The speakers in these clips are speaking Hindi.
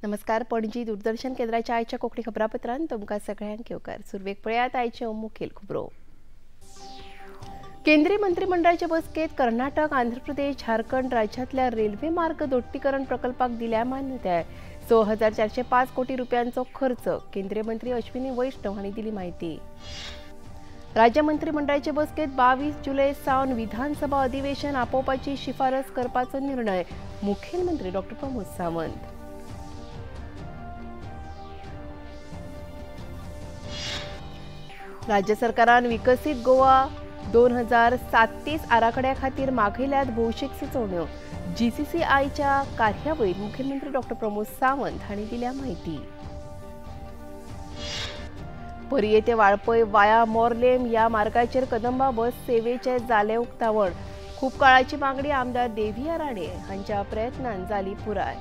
नमस्कार. पणजी दूरदर्शन केंद्राच्या आयच्या कोंकणी खबरापत्रांत तुमकां सगळ्यांक येवकार. सुरवेक पळयात आयच्यो मुखेल खबरो. केंद्रीय मंत्रिमंडळाचे बसकेत कर्नाटक, आंध्र प्रदेश, झारखंड राज्यांतल्या रेल्वे मार्ग दोट्टीकरण प्रकल्पाक दिल्या मान्यताय. 6,405 कोटी रुपयांचो खर्च. केंद्रीय मंत्री अश्विनी वैष्णव हांणी दिली माहिती. राज्य मंत्रिमंडळाचे बसकेत 22 जुलै सावन विधानसभा अधिवेशन आपोवपाची शिफारस करपाचो निर्णय. मुखेलमंत्री डॉ. प्रमोद सावंत. राज्य सरकारान विकसित गोवा 2037 आराखड्या खातीर मागयल्यात भौशीक सुचोवण्यो. GCCIच्या कार्यावळीत मुखेलमंत्री डॉ. प्रमोद सावंत हांणी दिल्या माहिती. पर्ये ते वाळपय वाया मोर्लेम या मार्गाचेर कदंबा बस सेवेचे जाले उक्तावण. खूप काळाची मागणी आमदार देविया राणे हांच्या प्रयत्नान जाली पुराय.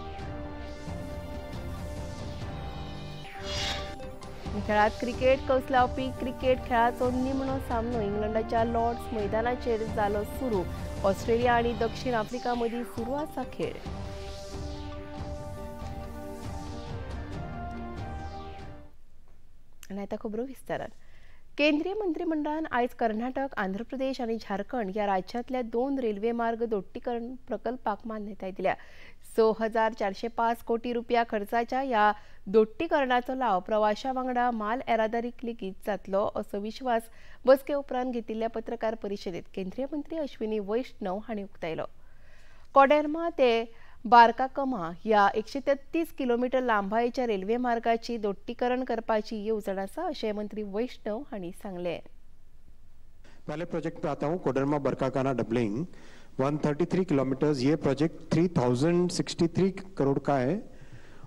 खेळात क्रिकेट कस लावपी क्रिकेट खेळाचो निमणो सामनो इंग्लंडाच्या लॉर्ड्स मैदानाचेर जालो सुरू. ऑस्ट्रेलिया आणि दक्षिण आफ्रिका मदीं सुरू आसा खेळ. आनी आतां खबरो विस्तारान. केंद्रीय मंत्रिमंडळान आयज कर्नाटक, आंध्र प्रदेश आणि झारखंड या राज्यांतल्या 2 रेल्वे मार्ग दोट्टीकरण प्रकल्पाक मान्यताय दिल्या. 6,405 कोटी रुपया खर्चाच्या या दोट्टीकरणाचो लाव प्रवाशा वांगडा माल येरादारीक लेगीत जातलो असो विश्वास बसके उपरांत घेतिल्ल्या पत्रकार परिशदेत केंद्रीय मंत्री अश्विनी वैष्णव हांणी उक्तायलो. कोडेर्मा ते बारकाकमा या 133 किलोमीटर लांबायेच्या रेल्वे मार्गाची दोट्टीकरण करपाची येवजण आसा अशें मंत्री वैष्णव हांणी सांगलें. पहले प्रोजेक्ट पे आता हूँ. Koderma Barkakana doubling 133 kilometres. ये प्रोजेक्ट 3063 करोड़ का है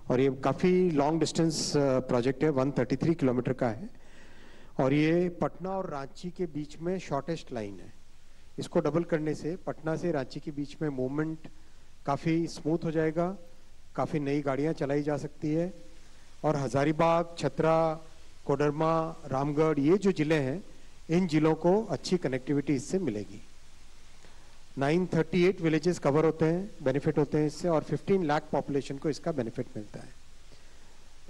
और ये काफ़ी लॉन्ग डिस्टेंस प्रोजेक्ट है. 133 किलोमीटर का है और ये पटना और रांची के बीच में शॉर्टेस्ट लाइन है. इसको डबल करने से पटना से रांची के बीच में मूवमेंट काफ़ी स्मूथ हो जाएगा. काफ़ी नई गाड़ियाँ चलाई जा सकती है और हजारीबाग, छतरा, कोडरमा, रामगढ़ ये जो ज़िले हैं इन जिलों को अच्छी कनेक्टिविटी इससे मिलेगी. 938 विलेजेस कवर होते हैं, बेनिफिट होते हैं इससे और 15 लाख पॉपुलेशन को इसका बेनिफिट मिलता है.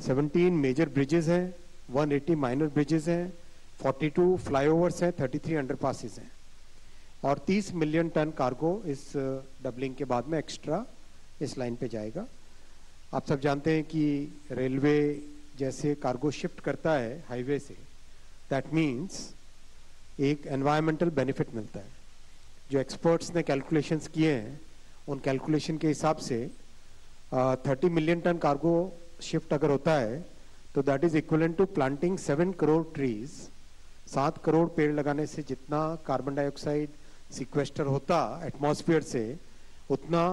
17 मेजर ब्रिजेस हैं, 180 माइनर ब्रिजेस हैं, 42 फ्लाईओवर्स हैं, 33 अंडरपासेस हैं और 30 मिलियन टन कार्गो इस डबलिंग के बाद में एक्स्ट्रा इस लाइन पे जाएगा. आप सब जानते हैं कि रेलवे जैसे कार्गो शिफ्ट करता है हाईवे से, दैट मीन्स एक एनवायरमेंटल बेनिफिट मिलता है. जो एक्सपर्ट्स ने कैलकुलेशंस किए हैं उन कैलकुलेशन के हिसाब से 30 मिलियन टन कार्गो शिफ्ट अगर होता है तो that is equivalent to planting 7 crore trees. 7 crore पेड़ लगाने से जितना कार्बन डाइऑक्साइड सिक्वेस्टर होता एटमॉस्फेयर से उतना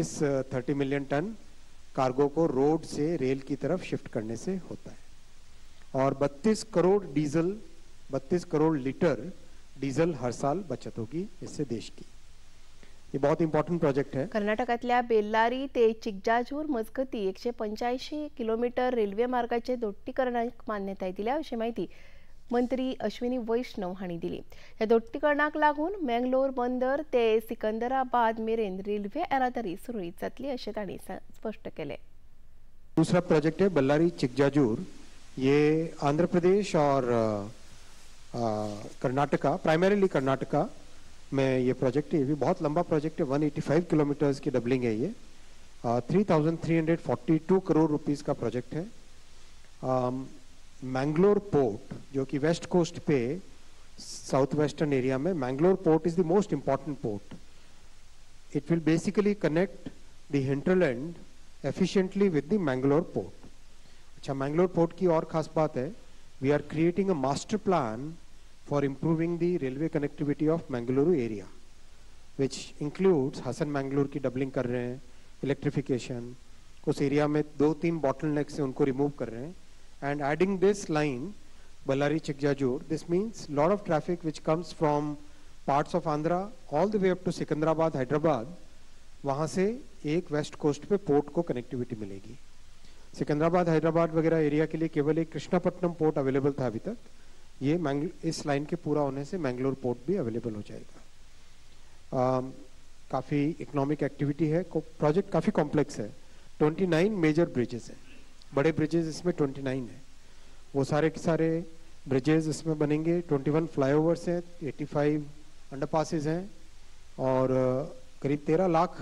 इस 30 मिलियन टन कार्गो को रोड से रेल की तरफ शिफ्ट करने से होता है. और 32 करोड़ लीटर डीजल हर साल बचत होगी इससे देश की. ये बहुत इंपॉर्टेंट प्रोजेक्ट है. कर्नाटकातल्या बेल्लारी ते चिक्जाजूर मजगती 185 किलोमीटर रेल्वे मार्गाचे दोट्टीकरणाक मान्यताय दिल्या अशी माहिती मंत्री अश्विनी वैष्णव हांणी दिली. ह्या दोट्टीकरणाक लागून मंगलोर बंदर ते सिकंदराबाद मेरेन रेल्वे येरादारी सुरळीत जातली अशें तांणी स्पष्ट केलें. दूसरा प्रोजेक्ट है बेल्लारी चिक्जाजूर. ये आंध्र प्रदेश और कर्नाटका, प्राइमरीली कर्नाटका में ये प्रोजेक्ट है. ये भी बहुत लंबा प्रोजेक्ट है. 185 किलोमीटर्स की डबलिंग है. ये 3,342 करोड़ रुपीस का प्रोजेक्ट है. मैंगलोर पोर्ट जो कि वेस्ट कोस्ट पे साउथ वेस्टर्न एरिया में, Mangalore port is the most important port. It will basically connect the hinterland efficiently with the Mangalore port. अच्छा, मैंगलोर पोर्ट की और खास बात है, we are creating a master plan for improving the railway connectivity of Mangaluru area, which includes Hassan Mangalore की डबलिंग कर रहे हैं, इलेक्ट्रिफिकेशन, उस एरिया में 2-3 bottlenecks से उनको रिमूव कर रहे हैं. And adding this line Ballari Chikjajur, this means lot of traffic which comes from parts of Andhra all the way up to Sikandrabad, Hyderabad, वहाँ से एक वेस्ट कोस्ट पे पोर्ट को कनेक्टिविटी मिलेगी. सिकंदराबाद, हैदराबाद वगैरह एरिया के लिए केवल एक कृष्णापट्टनम पोर्ट अवेलेबल था अभी तक. ये इस लाइन के पूरा होने से मैंगलोर पोर्ट भी अवेलेबल हो जाएगा. काफ़ी इकोनॉमिक एक्टिविटी है. प्रोजेक्ट काफ़ी कॉम्प्लेक्स है. 29 मेजर ब्रिजेस हैं, बड़े ब्रिजेस इसमें 29 है, वो सारे के सारे ब्रिजेस इसमें बनेंगे। 21 फ्लाईओवर्स हैं, 85 अंडरपासेस हैं और करीब 13 लाख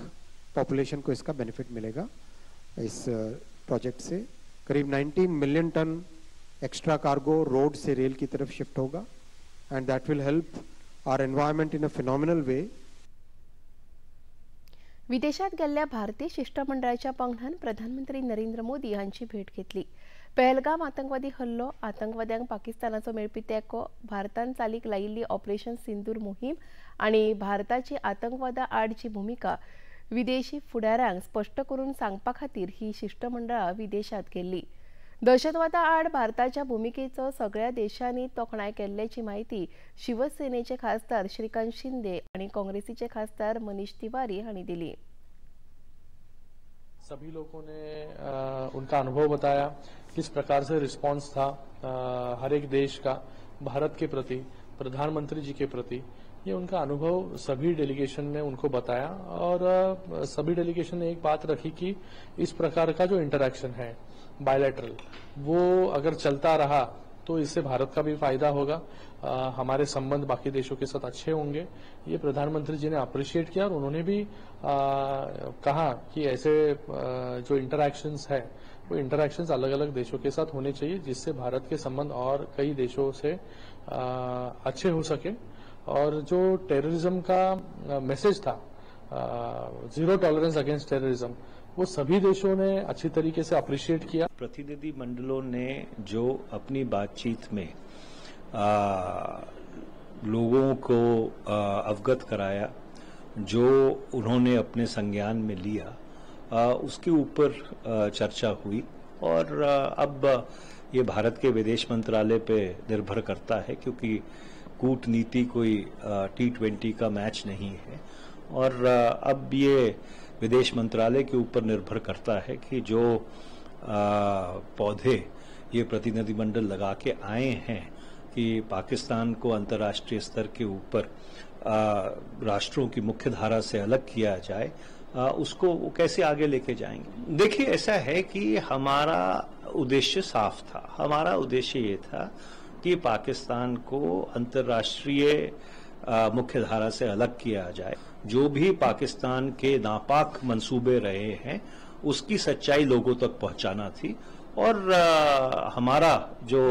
पॉपुलेशन को इसका बेनिफिट मिलेगा इस प्रोजेक्ट से। करीब 19 million ton extra cargo road से रेल की तरफ शिफ्ट होगा and that will help our environment in a phenomenal way. विदेशात गेल्ल्या भारतीय शिष्टमंडळाच्या पंगडान प्रधानमंत्री नरेंद्र मोदी यांची भेट घेतली। पहलगाम आतंकवादी हल्लो, आतंकवाद्यांक पाकिस्तानाचो मेळपी तेंको, भारतान चालीक लायिल्ली ऑपरेशन सिंदूर मोहीम आणि भारताची आतंकवादा आडची भूमिका विदेशी फुडाऱ्यांक स्पष्ट करून सांगपा खातीर ही शिष्टमंडळां विदेशात गेल्ली। दहशतवादा आड भारताच्या भूमिकेचो सगळ्या देशांनी तोखणाय केल्ल्याची माहिती शिवसेनेचे खासदार श्रीकांत शिंदे आणि काँग्रेसीचे खासदार मनीष तिवारी हांणी दिली। सभी लोगों ने उनका अनुभव बताया, किस प्रकार से रिस्पांस था हर एक देश का भारत के प्रति, प्रधानमंत्री जी के प्रति। ये उनका अनुभव सभी डेलीगेशन ने उनको बताया और सभी डेलीगेशन ने एक बात रखी कि इस प्रकार का जो इंटरैक्शन है बायलैटरल, वो अगर चलता रहा तो इससे भारत का भी फायदा होगा, हमारे संबंध बाकी देशों के साथ अच्छे होंगे। ये प्रधानमंत्री जी ने अप्रिशिएट किया और उन्होंने भी कहा कि ऐसे जो इंटरैक्शंस है वो इंटरैक्शंस अलग अलग देशों के साथ होने चाहिए, जिससे भारत के संबंध और कई देशों से अच्छे हो सके। और जो टेररिज्म का मैसेज था, जीरो टॉलरेंस अगेंस्ट टेररिज्म, वो सभी देशों ने अच्छी तरीके से अप्रिशिएट किया। प्रतिनिधि मंडलों ने जो अपनी बातचीत में लोगों को अवगत कराया, जो उन्होंने अपने संज्ञान में लिया, उसके ऊपर चर्चा हुई और अब ये भारत के विदेश मंत्रालय पे निर्भर करता है, क्योंकि कूटनीति कोई T20 का मैच नहीं है और अब ये विदेश मंत्रालय के ऊपर निर्भर करता है कि जो पौधे ये प्रतिनिधिमंडल लगा के आए हैं कि पाकिस्तान को अंतर्राष्ट्रीय स्तर के ऊपर राष्ट्रों की मुख्य धारा से अलग किया जाए, उसको वो कैसे आगे लेके जाएंगे। देखिए, ऐसा है कि हमारा उद्देश्य साफ था। हमारा उद्देश्य ये था कि पाकिस्तान को अंतर्राष्ट्रीय मुख्य धारा से अलग किया जाए। जो भी पाकिस्तान के नापाक मंसूबे रहे हैं उसकी सच्चाई लोगों तक पहुंचाना थी और हमारा जो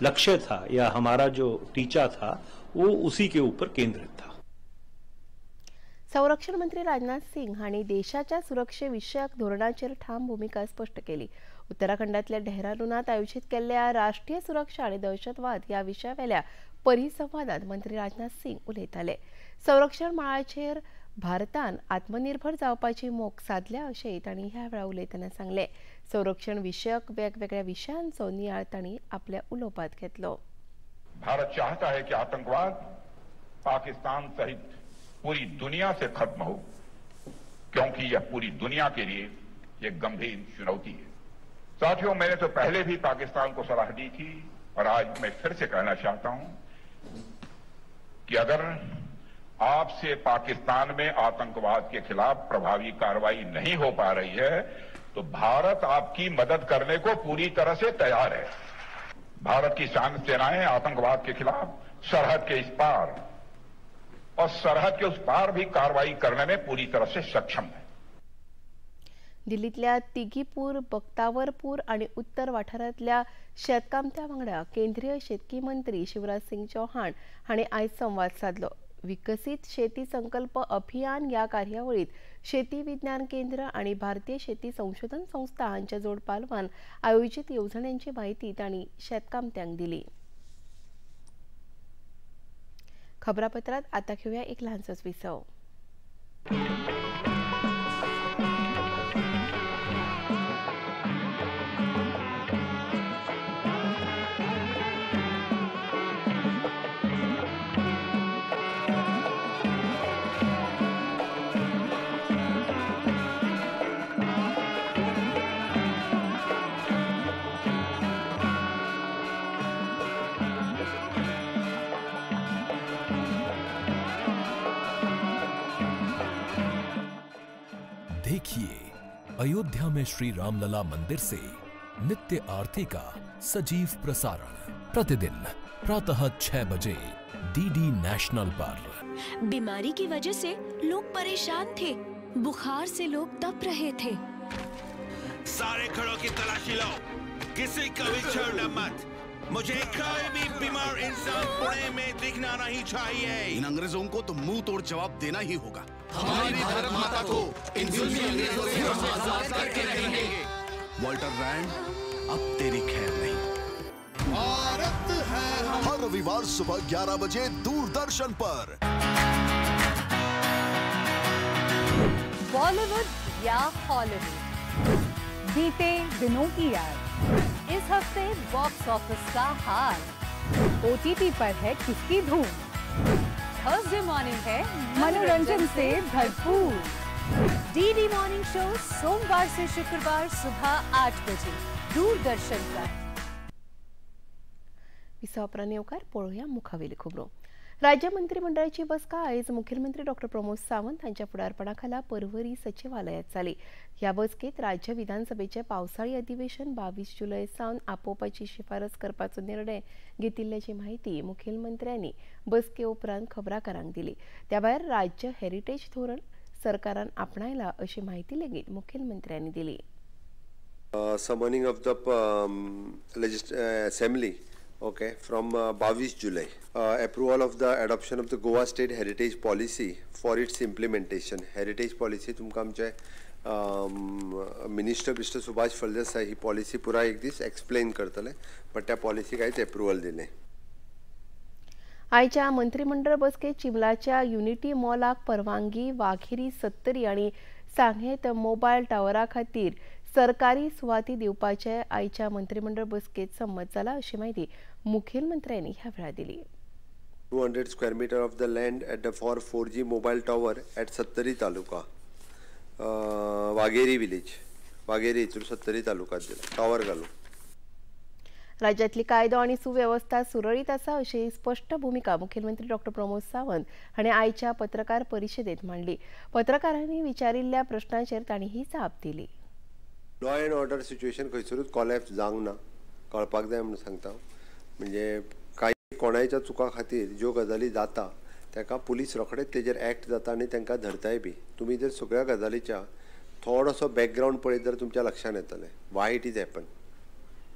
लक्ष्य था या हमारा जो टीचा था वो उसी के ऊपर केंद्रित था। संरक्षण मंत्री राजनाथ सिंग हांणी देशाच्या सुरक्षेविषयक धोरणाचेर ठाम भूमिका स्पष्ट केली। उत्तराखंडातल्या डेहराडूनात आयोजित केल्ल्या राष्ट्रीय सुरक्षा आणि दहशतवाद या विशयावेल्या परिसंवादात मंत्री राजनाथ सिंग उलयताले। संरक्षण मळाचेर भारतान आत्मनिर्भर जावपाची मोख साधल्या अशेंय तांणी ह्या वेळार उलयतना सांगले। संरक्षण विषयक वेगवेगळ्या विशयांचो नियाळ तांणी आपल्या उलोवपांत घेतलो। भारत चाहता है कि आतंकवाद पाकिस्तान सहित पूरी दुनिया से खत्म हो, क्योंकि यह पूरी दुनिया के लिए एक गंभीर चुनौती है। साथियों, मैंने तो पहले भी पाकिस्तान को सलाह दी थी और आज मैं फिर से कहना चाहता हूं कि अगर आपसे पाकिस्तान में आतंकवाद के खिलाफ प्रभावी कार्रवाई नहीं हो पा रही है तो भारत आपकी मदद करने को पूरी तरह से तैयार है। भारत की सेनाएं आतंकवाद के खिलाफ सरहद के इस पार और सरहद के उस पार भी कार्रवाई करने में पूरी तरह से सक्षम है। दिल्लीतल्या तिगीपूर, बख्तावरपूर आणि उत्तर वाठारांतल्या शेतकामत्या वांगडा केंद्रीय शेतकी मंत्री शिवराज सिंग चौहान हांणी आयज संवाद साधलो। विकसित शेती संकल्प अभियान या कार्यावळीत शेती विज्ञान केंद्र आणि भारतीय शेती संशोधन संस्था हांच्या जोड पालवान आयोजित येवजण्यांची माहिती तांणी शेतकामत्यांक दिली। खबरापत्रात आता घेऊया एक लहानसोच विसव। देखिए अयोध्या में श्री रामलला मंदिर से नित्य आरती का सजीव प्रसारण प्रतिदिन प्रातः 6 बजे डीडी नेशनल पर। बीमारी की वजह से लोग परेशान थे, बुखार से लोग तप रहे थे। सारे घरों की तलाशी लो, किसी को भी छोड़ना मत। मुझे कोई भी बीमार इंसान पुणे में दिखना नहीं चाहिए। इन अंग्रेजों को तो मुंह तोड़ जवाब देना ही होगा। हमारी धर्म माता को इन जुल्मी अंग्रेजों से हम आजाद करके रहेंगे। वॉल्टर रैंड, अब तेरी खैर नहीं। भारत है हर रविवार सुबह 11 बजे दूरदर्शन पर। बॉलीवुड या हॉलीवुड, बीते दिनों की याद, इस हफ्ते बॉक्स ऑफिस का हाल, OTT पर है किसकी धूम, थर्सडे मॉर्निंग है मनोरंजन से भरपूर। डीडी मॉर्निंग शो सोमवार से शुक्रवार सुबह 8 बजे दूरदर्शन पर। विसावपरांनी येवकार पळोवया मुखावेली खबरो। राज्य मंत्रिमंडळाची बसका आयज मुखेलमंत्री डॉ. प्रमोद सावंत हांच्या फुडारपणाखाला पर्वरी सचिवालयात जाली। ह्या बसकेत राज्य विधानसभेचे पावसाळी अधिवेशन 22 जुलय सावन आपोवपाची शिफारस करपाचो निर्णय घेतिल्ल्याची माहिती मुखेलमंत्र्यांनी बसके उपरांत खबराकारांक दिली। त्या भायर राज्य हेरिटेज धोरण सरकारान आपणायला अशी माहिती लेगीत मुखेलमंत्र्यांनी दिली। Summoning of the assembly, okay, from 22 July. Approval of the adoption of the Goa State Heritage Policy for its implementation. Heritage policy तुमकां आमचे मिनिस्टर मिस्टर सुभाष फळदेसाय ही पॉलिसी पुराय एक दीस एक्सप्लेन करतले, बट त्या पॉलिसीक आयज एप्रुवल दिले। आयच्या मंत्रिमंडळ बसकेत चिमलाच्या युनिटी मॉलाक परवानगी, वाघेरी 70 आणि सांगेत मोबायल टावरा खातीर सरकारी सुवाती दिवपाचे आयच्या मंत्रिमंडळ बसकेत संमत जाला अशी माहिती मुखेलमंत्र्यांनी ह्या वेळार दिली। 200 square meter of the land at the for 4G mobile tower at Sattari taluka, Waghire village, Waghire इथून सत्तरी तालुक्यात दिला टावर घालून। राज्यातली कायदो आणि सुव्यवस्था सुरळीत आसा अशी स्पष्ट भूमिका मुखेलमंत्री डॉ. प्रमोद सावंत हाणें आयच्या पत्रकार परिशदेत मांडली। पत्रकारांनी विचारिल्ल्या प्रश्नांचेर तांणी ही जाप दिली। लॉ एंड ऑर्डर सिच्युएशन खंयसरूच कॉलॅप्स जावंक ना, कळपाक जाय म्हणून सांगता। म्हणजे काही कोणाच्या चुका खातीर ज्यो गजाली जाता ताका पुलीस रोखडेच तेजेर एक्ट जाता आनी तांकां धरताय बी। तुमी जर सगळ्या गजालीच्या थोडोसो बॅकग्रावंड पळयत जाल्यार तुमच्या लक्षांत येतलें वाय इट इज हॅपन,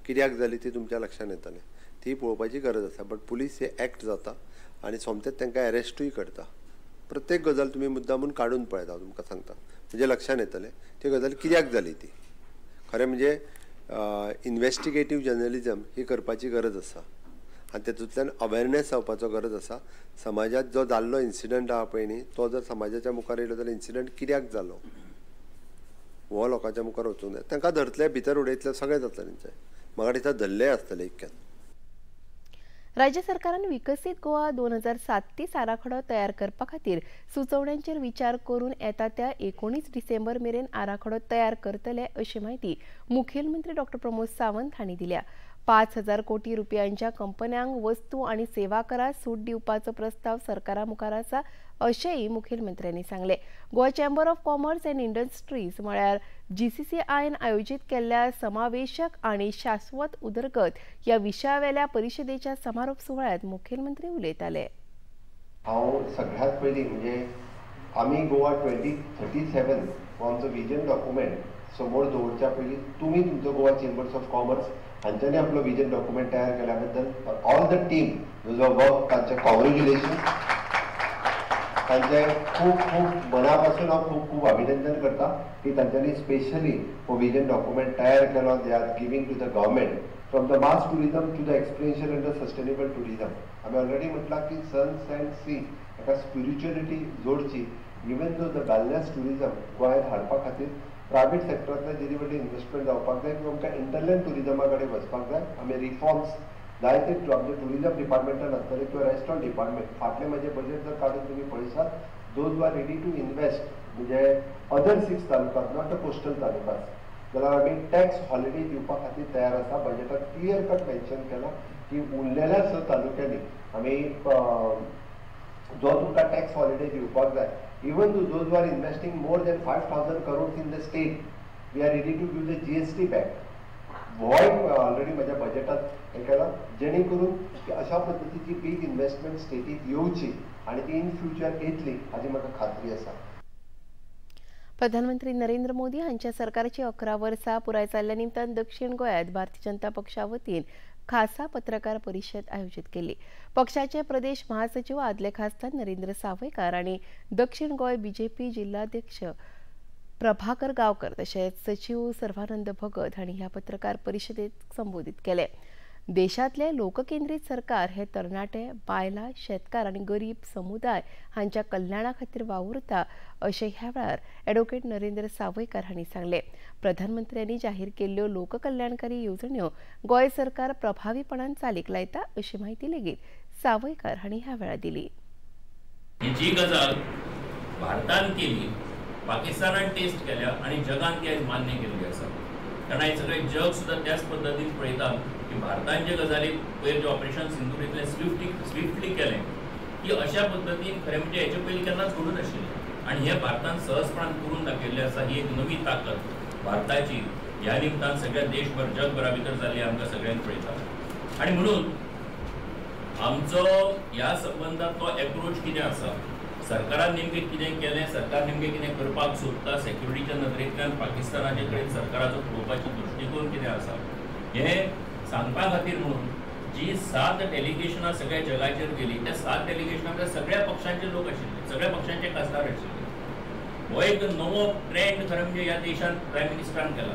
कित्याक जाली ती तुमच्या लक्षांत येतलें, ती पळोवपाची गरज आसा। बट पुलीस हे एक्ट जाता आनी सोमतेच तांकां अरेस्टूय करता। प्रत्येक गजाल तुमी मुद्दामून काडून पळयता, तुमकां सांगता म्हणजे लक्षांत येतलें ती गजाल कित्याक जाली ती। खरें म्हणजे इन्वेस्टिगेटीव जर्नलिजम ही करपाची गरज आसा आनी तेतूंतल्यान अवेरनेस जावपाचो गरज आसा। समाजात जो जाल्लो इन्सिडंट आहा पळय न्ही, तो जर समाजाच्या मुखार येयलो जाल्यार इन्सिडंट कित्याक जालो हो लोकांच्या मुखार वचूंक जाय। तांकां धरतले, भितर उडयतले, सगळें जातलें तेंचें। म्हाका दिसता धरले आसतले इतक्यान। राज्य सरकारान विकसीत गोवा 2037 आराखडो तयार करपा खातीर सुचोवण्यांचेर विचार करून येता त्या 19 डिसेंबर मेरेन आराखडो तयार करतले अशी माहिती मुखेलमंत्री डॉ. प्रमोद सावंत हांणी दिल्या। 5,000 कोटी रुपयांच्या कंपन्यांक वस्तू आणि सेवा करात सूट दिवपाचो प्रस्ताव सरकारा मुखार आसा अशेंय मुखेलमंत्र्यांनी सांगले। Goa chamber of commerce and industries म्हळ्यार GCCIन आयोजीत केल्ल्या समावेशक आणि शाश्वत उदरगत या विशयावेल्या परिशदेच्या समारोप सुवाळ्यात मुखेलमंत्री उलयताले। हांव सगळ्यात पयलीं म्हणजे आमी गोवा 2037 हो आमचो विजन डॉक्युमेंट समोर दवरच्या पयलीं तुमी तुमचो गोवा चेंबर्स ऑफ कॉमर्स हांच्यानी आपलो विजन डॉक्युमेंट तयार केल्या बद्दल ऑल द टीम जो वर्क तांचे कॉंग्रॅच्युलेशन, तांचे खूब खूब मनापासून हांव खूब खूब अभिनंदन करता की तांच्यांनी स्पेशली हो विजन डॉक्युमेंट तयार केलो। They are giving to the government from the mass tourism to the explanation and the sustainable tourism. आमी ऑलरेडी म्हटलां की सन्स अँड सी ताका स्पिरिच्युअलिटी जोडची। Even though the wellness tourism गोंयांत हाडपा खातीर प्रायवेट सेक्टरांतल्यान जेदी व्हडली इन्वेस्टमेंट जावपाक जाय किंवा आमकां इंटरलँड टुरिझमा कडेन वचपाक जाय। आमी रिफॉर्म्स जायते आमचे टुरिझम डिपार्टमेंटान आसतले किंवा रेस्टॉरंट डिपार्टमेंट फाटले म्हजे बजेट जर काडून तुमी पळयशात, those are ready to invest म्हणजे अदर 6 तालुकात नॉट द कोस्टल तालुकात, जाल्यार आमी टॅक्स हॉलिडे दिवपा खातीर तयार आसा। बजेटात क्लियर कट मेन्शन केला की उरलेल्या 6 तालुक्यांनी आमी जो तुमकां टॅक्स हॉलिडे दिवपाक जाय, even those are investing more than 5,000 crores in the state, we are ready to give the GST back. होय ऑलरेडी माझ्या बजेटात हे केला जेणे करून की अशा पद्धतीची बीग इन्व्हेस्टमेंट स्टेटीत येवची आणि ती इन फ्युचर येतली हाची म्हाका खात्री आसा. प्रधानमंत्री नरेंद्र मोदी हांच्या सरकारची 11 वर्सां पुराय जाल्ल्या निमतान दक्षिण गोंयांत भारतीय जनता पक्षा वतीन खासा पत्रकार परिषद आयोजित केली. पक्षाचे प्रदेश महासचिव आदले खासदार नरेंद्र सावयकार आणि दक्षिण गोंय बीजेपी जिल्हाध्यक्ष प्रभाकर गांवकर तशेंच सचिव सर्वानंद भगत हांणी ह्या पत्रकार परिशदेक संबोधित केले. देशातले लोककेंद्रीत सरकार हे तरणाटे, बायलां, शेतकार आणि गरीब समुदाय हांच्या कल्याणा खातीर वावुरता अशें ह्या वेळार ॲडव्होकेट नरेंद्र सावयकार हांणी सांगले. प्रधानमंत्र्यांनी जाहीर केल्ल्यो लोककल्याणकारी येवजण्यो गोंय सरकार प्रभावीपणान चालीक लायता अशी माहिती लेगीत सावयकार हांणी ह्या वेळार दिली. जी गजाल भारतान केली, पाकिस्तानान टेस्ट केल्या आणि जगान ती आज मान्य केल्ली आसा. कारण हे सगळे जग सुद्धा त्याच पद्धतीन पळयता की भारतान जे गजाली पयर जे ऑपरेशन सिंधुरीतले स्विफ्टली केलें की अशा पद्धतीन खरें म्हणजे हेचे पयलीं केन्नाच घडून नाशिल्लें आणि हे भारतान सहजपणान करून दाखयल्लें आसा. ही एक नवी ताकद भारताची ह्या निमतान सगळ्या देशभर जगभरा भितर जाल्ली आमकां सगळ्यांक पळयता. आणि म्हणून आमचो ह्या संबंधात तो एप्रोच कितें आसा, सरकारान नेमकें कितें केलें, सरकार नेमकें कितें करपाक सोदता, सेक्युरिटीच्या नदरेंतल्यान पाकिस्तानाचे कडेन सरकाराचो पळोवपाचो दृश्टीकोन कितें आसा हें सांगपा खातीर म्हणून जी 7 डेलिगेशनां सगळ्या जगाचेर गेली, त्या 7 डेलिगेशनांतल्या सगळ्या पक्षांचे लोक आशिल्ले, सगळ्या पक्षांचे खासदार आशिल्ले. हो एक नवो ट्रेंड खरें म्हणजे ह्या देशांत प्रायम मिनिस्टरान केला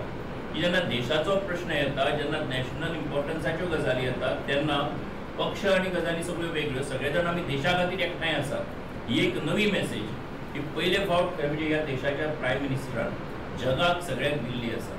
की जेन्ना देशाचो प्रश्न येता, जेन्ना नॅशनल इम्पॉर्टन्साच्यो गजाली येतात तेन्ना पक्ष आनी गजाली सगळ्यो वेगळ्यो, सगळे जाण आमी देशा खातीर एकठांय आसा. ही एक नवी मेसेज ही पयले फावट खरें म्हणजे ह्या देशाच्या प्रायम मिनिस्टरान जगाक सगळ्यांक दिल्ली आसा.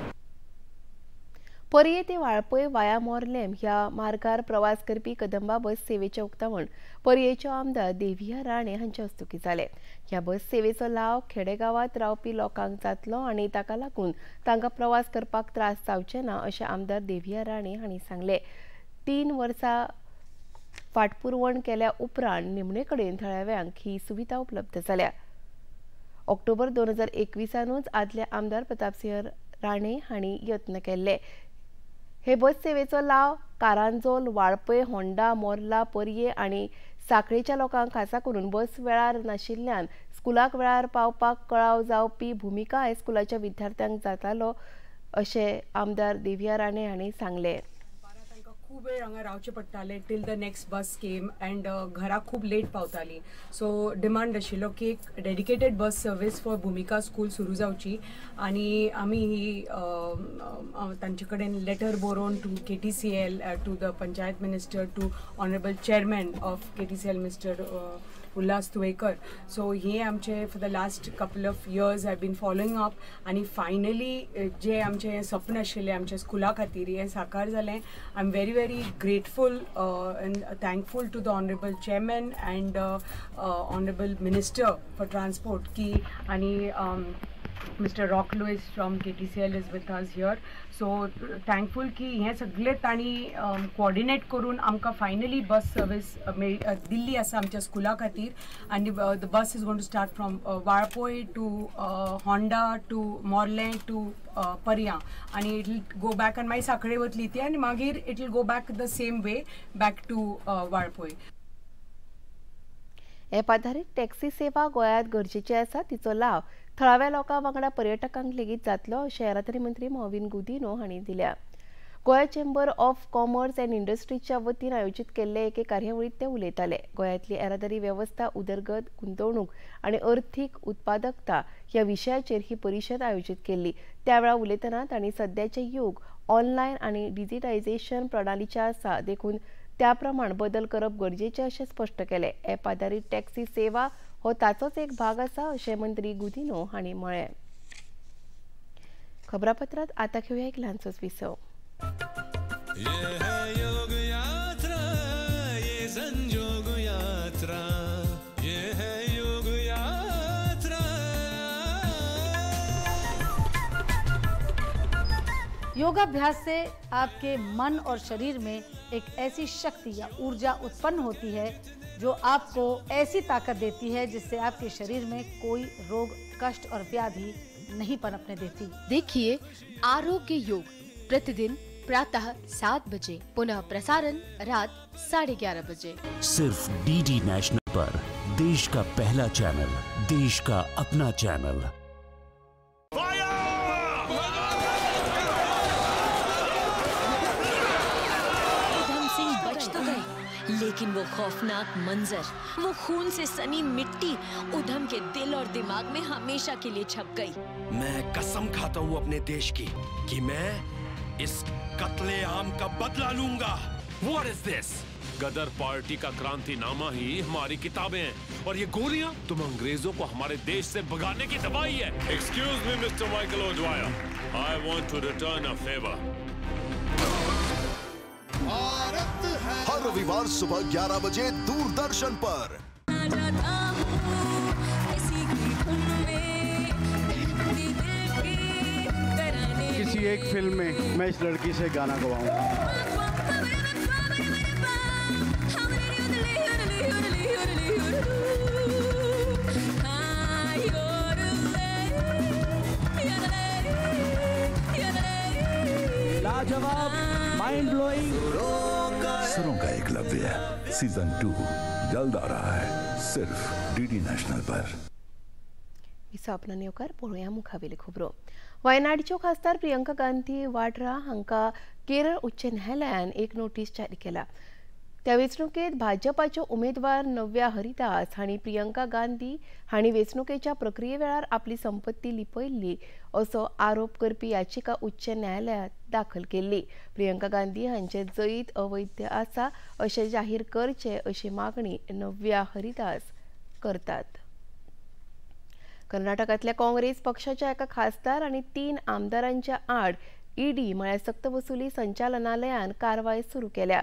पर्ये ते वाळपय वाया मोर्लेम ह्या मार्गार प्रवास करपी कदंबा बस सेवेचे उक्तावण पर्येच्यो आमदार देविया राणे हांचे हस्तुकी जाले. ह्या बस सेवेचो लाव खेडेगावांत रावपी लोकांक जातलो आणि ताका लागून तांकां प्रवास करपाक त्रास जावचे ना अशें आमदार देविया राणे हांणी सांगले. 3 वर्सां फाटपुरवण केल्या उपरांत निमणे कडेन थळाव्यांक ही सुविधा उपलब्ध जाल्या. ऑक्टोबर 2021 आदले आमदार प्रतापसिंह राणे हांणी यत्न केल्ले. हे बस सेवेचो लाव कारांजोल, वाळपय, होंडा, मोर्ला, पर्ये आणि साखळेच्या लोकांक खासा करून बस वेळार नाशिल्ल्यान स्कुलाक वेळार पावपाक कळाव जावपी भुमिका हायस्कुलाच्या विद्यार्थ्यांक जातालो अशें आमदार देविया राणे हांणी सांगले. खूब वेळ हांगा रावचे पडटाले टील द नेक्स्ट बस केम अँड घरा खूब लेट पावताली. सो डिमांड आशिल्लो की एक डेडिकेटेड बस सर्वीस फॉर भुमिका स्कूल सुरू जावची आणि आमी ही तांचे कडेन लेटर बरोवन to KTCL, to the panchayat minister, to honourable chairman of KTCL mister Ulhas Tuvekar. So हे आमचे for the last couple of years have been following up आणि फायनली जे आमचे स्वप्न आशिल्लें आमच्या स्कुला खातीर हें साकार जालें. I am very grateful and thankful to the honorable chairman and honorable minister for transport ki ani Mr. Rock Lewis from KTCL is with us here. So thankful ki हे सगळे तांणी कोऑर्डिनेट करून आमकां फायनली बस सर्वीस दिल्ली आसा आमच्या स्कुला खातीर. आनी the bus is going to start from Valpoi to Honda to Morlem to Parye आणि इट विल गो बॅक आनी मागीर साखळे वतली ती आनी मागीर it will go back the same way back to Valpoi. App आधारीत टॅक्सी सेवा गोंयांत गरजेची आसा, तिचो लाव थळाव्या लोकां वांगडा पर्यटकांक लेगीत जातलो अशें येरादारी मंत्री मॉविन गुदिनो हांणी दिल्या. Goa chamber of commerce and इंडस्ट्रीजच्या वतीन आयोजीत केल्ले एके कार्यावळींत ते उलयताले. गोंयांतली येरादारी वेवस्था, उदरगत, गुंतवणूक आनी अर्थीक उत्पादकता ह्या विशयाचेर ही परिशद आयोजीत केल्ली. त्या वेळार उलयतना तांणी सद्याचें युग ऑनलायन आनी डिजिटायझेशन प्रणालीचें आसा, देखून त्या प्रमाण बदल करप गरजेचें अशें स्पश्ट केलें. एप आधारीत टॅक्सी सेवा हो ताचोच एक भाग आसा अशें मंत्री गुदिनो हांणी म्हळें. खबरापत्रांत आतां घेवया एक ल्हानसोच विसव. योगाभ्यास से आपके मन और शरीर में एक ऐसी शक्ति या ऊर्जा उत्पन्न होती है जो आपको ऐसी ताकत देती है जिससे आपके शरीर में कोई रोग, कष्ट और व्याधि नहीं पनपने देती। देखिए आरोग्य योग प्रतिदिन प्रातः 7 बजे, पुनः प्रसारण रात 11:30 बजे, सिर्फ डीडी नेशनल पर। देश का पहला चैनल, देश का अपना चैनल। उधम सिंह बच तो गए, लेकिन वो खौफनाक मंजर, वो खून से सनी मिट्टी उधम के दिल और दिमाग में हमेशा के लिए छप गई। मैं कसम खाता हूँ अपने देश की कि मैं इस कत्लेआम का बदला लूंगा। What is this? Ghadar party का क्रांतिनामा ही हमारी किताबें हैं और ये गोलियां तुम अंग्रेजों को हमारे देश से भगाने की दवाई है। Excuse me, Mr. Michael O'Dwyer. I want to return a favor. हर रविवार सुबह 11 बजे दूरदर्शन पर। किसी एक फिल्म में मैं इस लड़की से गाना गवाऊंगा। लाजवाब, माइंड ब्लोइंग। सुरों का एकलव्य सीजन 2 जल्द आ रहा है सिर्फ डीडी नेशनल पर। आपणान येवकार पळोवया मुखावेली खबरो। वायनाडच्यो खासदार प्रियंका गांधी वाड्रा हांका केरळ उच्च न्यायालयान एक नोटीस जारी केला। त्या वेंचणुकेत भाजपाच्यो उमेदवार नव्या हरिदास हांणी प्रियंका गांधी हांणी वेंचणुकेच्या प्रक्रिये वेळार आपली संपत्ती लिपयल्ली असो आरोप करपी याचिका उच्च न्यायालयात दाखल केल्ली। प्रियंका गांधी हांचे जैत अवैध आसा अशें जाहीर करचे अशी मागणी नव्या हरिदास करतात। कर्नाटकांतल्या काँग्रेस पक्षाच्या एका खासदार आनी 3 आमदारांच्या आड ईडी म्हळ्यार सक्तवसुली संचालनालयान कारवाय सुरू केल्या।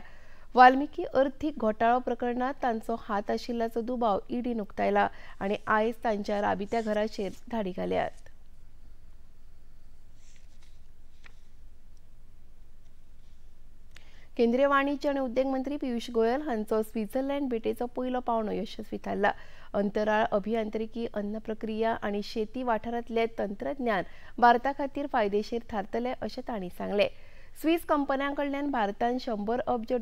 वाल्मिकी अर्थीक घोटाळो प्रकरणात तांचो हात आशिल्ल्याचो दुबाव ईडीन उक्तायला आनी आयज तांच्या राबित्या घराचेर धाडी घाल्यात। केंद्रीय वाणिज्य आनी उद्देग मंत्री पियुष गोयल हांचो स्वित्झर्लंड भेटेचो पयलो पावणो यशस्वी थारला। अंतराळ अभियांत्रिकी, अन्न प्रक्रिया आनी शेती वाठारांतले तंत्रज्ञान भारता खातीर फायदेशीर थारतले अशें तांणी सांगलें। स्विस कंपन्यांकडल्यान भारतान $100 अब्ज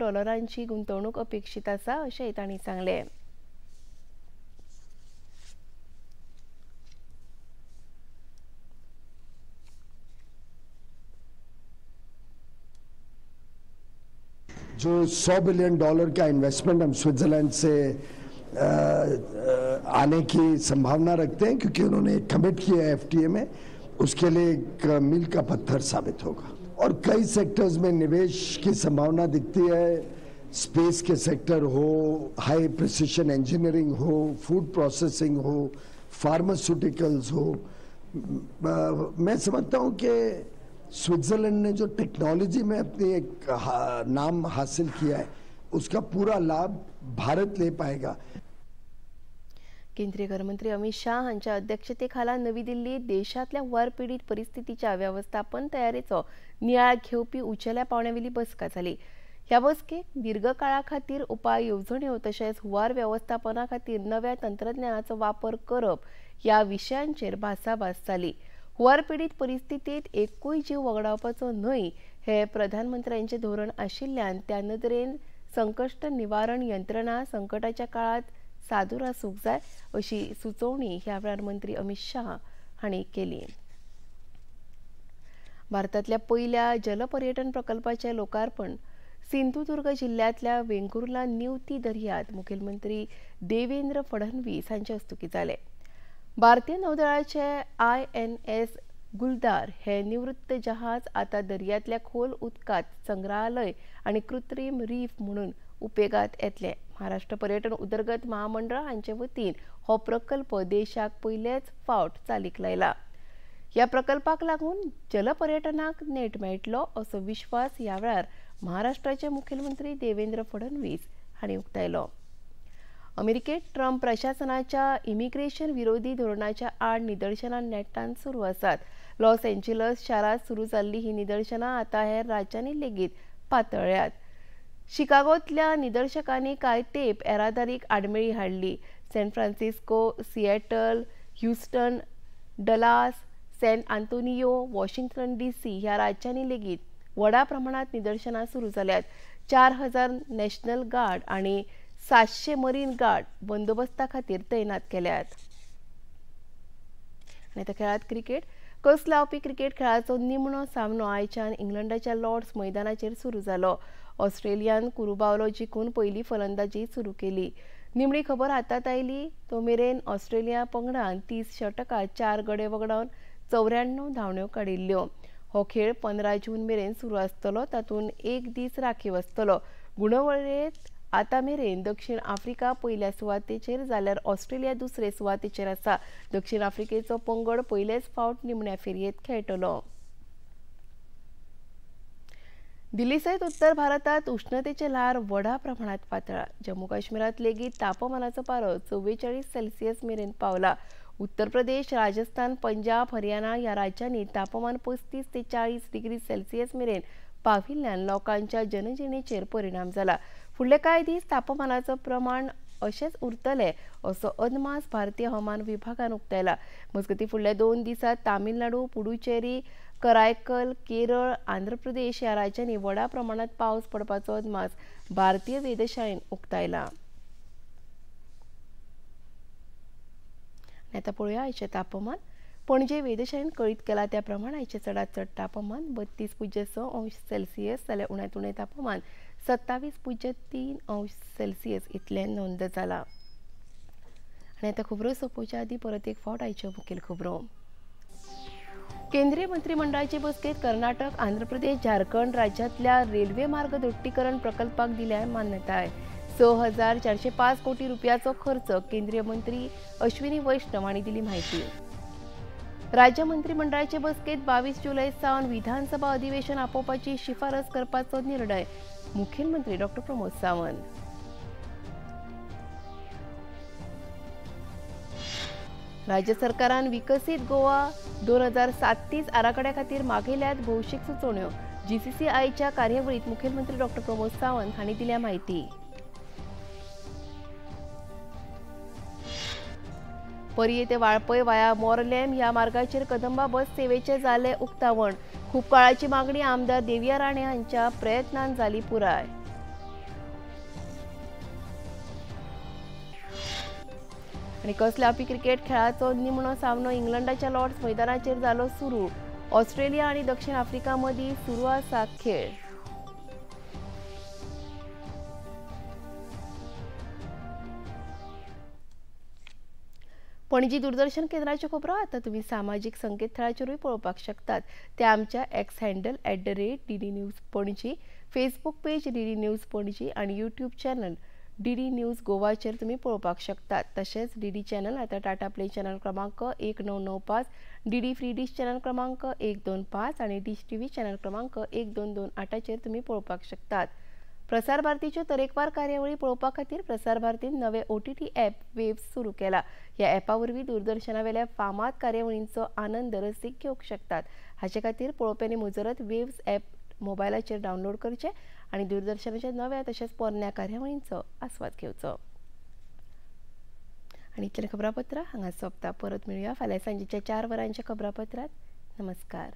गुंतवणूक अपेक्षित आसा अशेंय तांणी सांगलें। जो $100 बिलियन का इन्वेस्टमेंट हम स्विट्जरलैंड से आने की संभावना रखते हैं, क्योंकि उन्होंने कमिट किया है एफटीए में, उसके लिए एक मील का पत्थर साबित होगा। और कई सेक्टर्स में निवेश की संभावना दिखती है। स्पेस के सेक्टर हो, हाई प्रिसिशन इंजीनियरिंग हो, फूड प्रोसेसिंग हो, फार्मास्यूटिकल्स हो। मैं समझता हूं कि स्विट्जरलैंड ने जो टेक्नोलॉजी में अपनी एक नाम हासिल किया है, उसका पूरा लाभ भारत ले पाएगा। केंद्रीय गृहमंत्री अमित शाह हांच्या अध्यक्षतेखाला नवी दिल्लीत देशातल्या वरपीडित परिस्थितीच्या व्यवस्थापन तयारेचो नियाळ घेवपी उंचेल्या पावण्यावेली बसका जाली। ह्या बसकेक दीर्घ काळा खातीर उपाय येवजण्यो तशेंच हुंवार व्यवस्थापना खातीर नव्या तंत्रज्ञानाचो वापर करप ह्या विशयांचेर भासाभास जाली। हुंवार पीडित परिस्थितीत एकूय जीव वगडावपाचो न्हय हे प्रधानमंत्र्यांचे धोरण आशिल्ल्यान त्या नदरेन संकट निवारण यंत्रणा संकटाच्या काळात सादूर आसूंक जाय अशी सुचोवणी ह्या वेळार मंत्री अमित शाह हांणी केली। भारतातल्या पहिल्या जलपर्यटन प्रकल्पाचे लोकार्पण सिंधुदुर्ग जिल्ह्यातल्या वेंगुर्ला निवती दर्यात मुखेलमंत्री देवेंद्र फडणवीस हांच्या हस्तुकीं जाले। भारतीय नौदळाचे INS गुलदार हे निवृत्त जहाज आता दर्यातल्या खोल उदकात संग्रहालय आणि कृत्रिम रीफ म्हणून उपेगात येतले। महाराष्ट्र पर्यटन उदरगत महामंडळ हांचे वतीन हो प्रकल्प देशाक पहिलेच फावट चालीक लायला। या प्रकल्पाक लागून जलपर्यटनाक नेट मेळटलो असो विश्वास ह्या वेळार महाराष्ट्राचे मुखेलमंत्री देवेंद्र फडणवीस हांणी उक्तायलो। अमेरिकेत ट्रम्प प्रशासनाच्या इमिग्रेशन विरोधी धोरणाच्या आड निदर्शनां नेटान सुरू आसात। लॉस एंजेलिस शारात सुरू जाल्ली ही निदर्शनां आता हेर राज्यांनी लेगीत पातळ्ळ्यात। शिकागोतल्या निदर्शकांनी कांय तेंप येरादारीक आडमेळी हाडली। San Francisco, Seattle, Houston, Dallas, San Antonio, Washington DC ह्या राज्यांनी लेगीत व्हडा प्रमाणात निदर्शनां सुरू जाल्यात. 4000 नॅशनल गार्ड आणि 700 मरीन गार्ड बंदोबस्ता खातीर तैनात केल्यात. आणि आता खेळात क्रिकेट. कस लावपी क्रिकेट खेळाचो निमणो सामनो आयच्यान इंग्लंडाच्या लॉर्ड्स मैदानाचेर सुरू जालो. ऑस्ट्रेलियान कुरुबावलो जिखून पयली फलंदाजी सुरू केली. निमणी खबर हातात आयली तो मेरेन ऑस्ट्रेलिया पंगडान 30 षटकात 4 गडे वगडावन 94 धांवड्यो काडिल्ल्यो. हो खेळ 15 जून मेरेन सुरू आसतलो. तातूंत एक दीस राखीव आसतलो. गुणवळेंत आतां मेरेन दक्षिण आफ्रिका पयल्या सुवातेचेर जाल्यार ऑस्ट्रेलिया दुसरे सुवातेचेर आसा. दक्षिण आफ्रिकेचो पंगड पयलेच फावट निमण्या फेरयेंत खेळटलो. दिल्ली सयत उत्तर भारतात उष्णतेचे ल्हार व्हडा प्रमाणात पातळ्ळा. जम्मू काश्मीरात लेगीत तापमानाचो पारो 44 सेल्सियस मेरेन पावला. उत्तर प्रदेश, राजस्थान, पंजाब, हरियाणा ह्या राज्यांनी तापमान 35 ते 40 डिग्री सेल्सियस मेरेन पाविल्ल्यान लोकांच्या जनजिणेचेर परिणाम जाला. फुडले कांय दीस तापमानाचो प्रमाण अशेंच उरतले असो अदमास भारतीय हवामान विभागान उक्तायला. मजगतीं फुडल्या 2 दिसांत तामिळनाडू, पुडुचेरी, करायकल, केरळ, आंध्र प्रदेश ह्या राज्यांनी व्हडा प्रमाणात पावस पडपाचो अदमास भारतीय वेधशाळेन उक्तायला. आता पळोवया आयचे तापमान. पणजे वेधशाळेन कळीत केला त्या प्रमाण आयचे चडांत चड तापमान 32.6 अंश सेल्सियस जाल्यार उण्यांत उणें तापमान 27.3 अंश सेल्सियस इतलें नोंद जाला. आनी आतां खबरो सोंपोवच्या आदीं परत एक फावट आयच्यो मुखेल खबरो. केंद्रीय मंत्रिमंडळाचे बसकेत कर्नाटक, आंध्र प्रदेश, झारखंड राज्यांतल्या रेल्वे मार्ग दोट्टीकरण प्रकल्पाक दिल्या मान्यताय. 6405 कोटी रुपयाचो खर्च केंद्रीय मंत्री अश्विनी वैष्णव हांणी दिली माहिती. राज्य मंत्रिमंडळाचे बसकेत 22 जुलय सावन विधानसभा अधिवेशन आपोवपाची शिफारस करपाचो निर्णय मुखेलमंत्री डॉ. प्रमोद सावंत. राज्य सरकारान विकसीत गोवा 2037 आराखड्या खातीर मागयल्यात भौशीक सुचोवण्यो. GCCIच्या कार्यावळीत मुखेलमंत्री डॉ. प्रमोद सावंत हांणी दिल्या माहिती. परये ते वाळपय वाया मोरलेम ह्या मार्गाचेर कदंबा बस सेवेचे जाले उक्तावण. खूप काळाची मागणी आमदार देविया राणे हांच्या प्रयत्नान जाली पुराय. आणि कस लावपी क्रिकेट खेळाचो निमणो सामनो इंग्लंडाच्या लॉर्ड्स मैदानाचेर जालो सुरू. ऑस्ट्रेलिया आणि दक्षिण आफ्रिका मदीं सुरू आसा खेळ. पणजी दूरदर्शन केंद्राच्यो खबरो आतां तुमी सामाजीक संकेतथळाचेरूय पळोवपाक शकतात. ते आमच्या X handle @DD news Panaji, Facebook page DD news Panaji आणि यूट्यूब चॅनल DD न्यूज गोवाचेर तुमी पळोवपाक शकतात. तशेंच DD चॅनल आतां टाटा प्ले चॅनल क्रमांक 1995, DD फ्री डिश चॅनल क्रमांक 125 आणि डिश TV चॅनल क्रमांक 1228चेर तुमी पळोवपाक शकतात. प्रसार भारतीच्यो तरेकवार कार्यावळी पळोवपा खातीर प्रसार भारतीन नवे OTT ॲप वेव्स सुरू केला. ह्या ॲपा वरवीं दूरदर्शना वेल्या फामाद कार्यावळींचो आनंद रसीक घेवंक शकतात. हाचे खातीर पळोवप्यांनी मुजरत वेव्स ॲप मोबायलाचेर डावनलोड करचें आणि दूरदर्शनाच्या नव्या तशेंच पोरण्या कार्यावळींचो आस्वाद घेवचो. आणि इतलें खबरापत्र हांगा सोंपता. परत मेळुया फाल्यां सांजेच्या 4 वरांच्या खबरापत्रांत. नमस्कार.